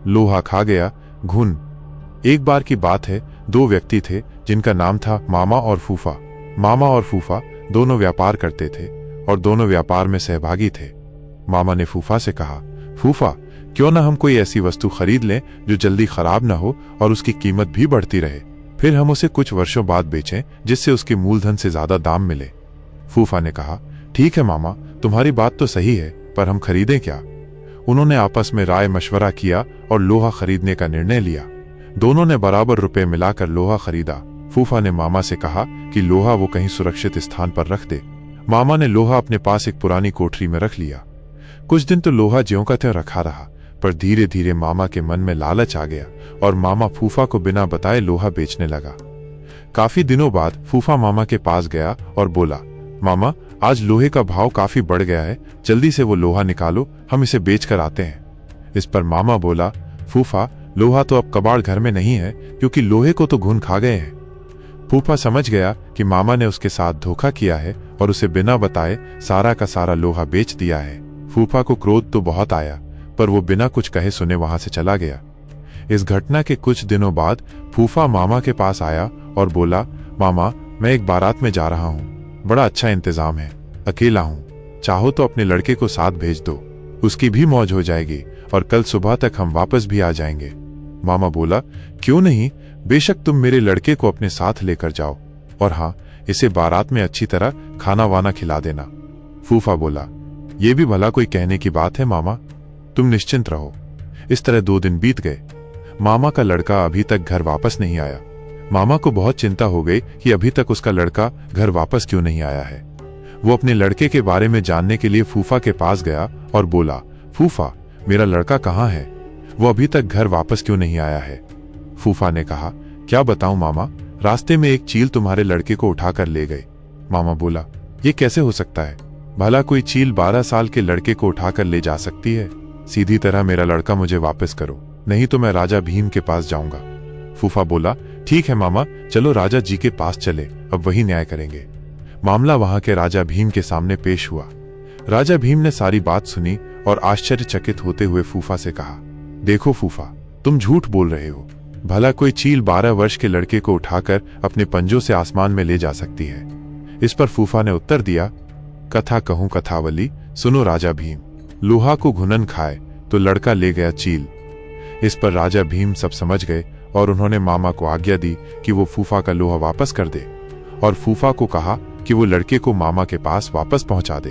लोहा खा गया घुन। एक बार की बात है, दो व्यक्ति थे जिनका नाम था मामा और फूफा। मामा और फूफा दोनों व्यापार करते थे और दोनों व्यापार में सहभागी थे। मामा ने फूफा से कहा, फूफा क्यों ना हम कोई ऐसी वस्तु खरीद लें जो जल्दी खराब ना हो और उसकी कीमत भी बढ़ती रहे, फिर हम उसे कुछ वर्षों बाद बेचें जिससे उसके मूलधन से ज्यादा दाम मिले। फूफा ने कहा, ठीक है मामा, तुम्हारी बात तो सही है, पर हम खरीदें क्या? उन्होंने आपस में राय मशवरा किया और लोहा खरीदने का निर्णय लिया। दोनों ने बराबर रुपए मिलाकर लोहा खरीदा। फूफा ने मामा से कहा कि लोहा वो कहीं सुरक्षित स्थान पर रख दे। मामा ने लोहा अपने पास एक पुरानी कोठरी में रख लिया। कुछ दिन तो लोहा ज्यों का त्यों रखा रहा, पर धीरे धीरे मामा के मन में लालच आ गया और मामा फूफा को बिना बताए लोहा बेचने लगा। काफी दिनों बाद फूफा मामा के पास गया और बोला, मामा आज लोहे का भाव काफी बढ़ गया है, जल्दी से वो लोहा निकालो, हम इसे बेच कर आते हैं। इस पर मामा बोला, फूफा लोहा तो अब कबाड़ घर में नहीं है, क्योंकि लोहे को तो घुन खा गए हैं। फूफा समझ गया कि मामा ने उसके साथ धोखा किया है और उसे बिना बताए सारा का सारा लोहा बेच दिया है। फूफा को क्रोध तो बहुत आया, पर वो बिना कुछ कहे सुने वहां से चला गया। इस घटना के कुछ दिनों बाद फूफा मामा के पास आया और बोला, मामा मैं एक बारात में जा रहा हूँ, बड़ा अच्छा इंतजाम है, अकेला हूँ, चाहो तो अपने लड़के को साथ भेज दो, उसकी भी मौज हो जाएगी और कल सुबह तक हम वापस भी आ जाएंगे। मामा बोला, क्यों नहीं, बेशक तुम मेरे लड़के को अपने साथ लेकर जाओ, और हाँ इसे बारात में अच्छी तरह खाना वाना खिला देना। फूफा बोला, ये भी भला कोई कहने की बात है मामा, तुम निश्चिंत रहो। इस तरह 2 दिन बीत गए। मामा का लड़का अभी तक घर वापस नहीं आया। मामा को बहुत चिंता हो गई कि अभी तक उसका लड़का घर वापस क्यों नहीं आया है। वो अपने लड़के के बारे में जानने के लिए फूफा के पास गया और बोला, फूफा मेरा लड़का कहाँ है, वो अभी तक घर वापस क्यों नहीं आया है? फूफा ने कहा, क्या बताऊं मामा, रास्ते में एक चील तुम्हारे लड़के को उठाकर ले गए। मामा बोला, ये कैसे हो सकता है, भला कोई चील 12 साल के लड़के को उठाकर ले जा सकती है? सीधी तरह मेरा लड़का मुझे वापस करो, नहीं तो मैं राजा भीम के पास जाऊंगा। फूफा बोला, ठीक है मामा, चलो राजा जी के पास चले, अब वही न्याय करेंगे। मामला वहां के राजा भीम के सामने पेश हुआ। राजा भीम ने सारी बात सुनी और आश्चर्यचकित होते हुए फूफा से कहा, देखो फूफा, तुम झूठ बोल रहे हो, भला कोई चील 12 वर्ष के लड़के को उठाकर अपने पंजों से आसमान में ले जा सकती है? इस पर फूफा ने उत्तर दिया, कथा कहूं कथावली, सुनो राजा भीम, लोहा को घुनन खाए तो लड़का ले गया चील। इस पर राजा भीम सब समझ गए और उन्होंने मामा को आज्ञा दी कि वो फूफा का लोहा वापस कर दे और फूफा को कहा कि वो लड़के को मामा के पास वापस पहुंचा दे।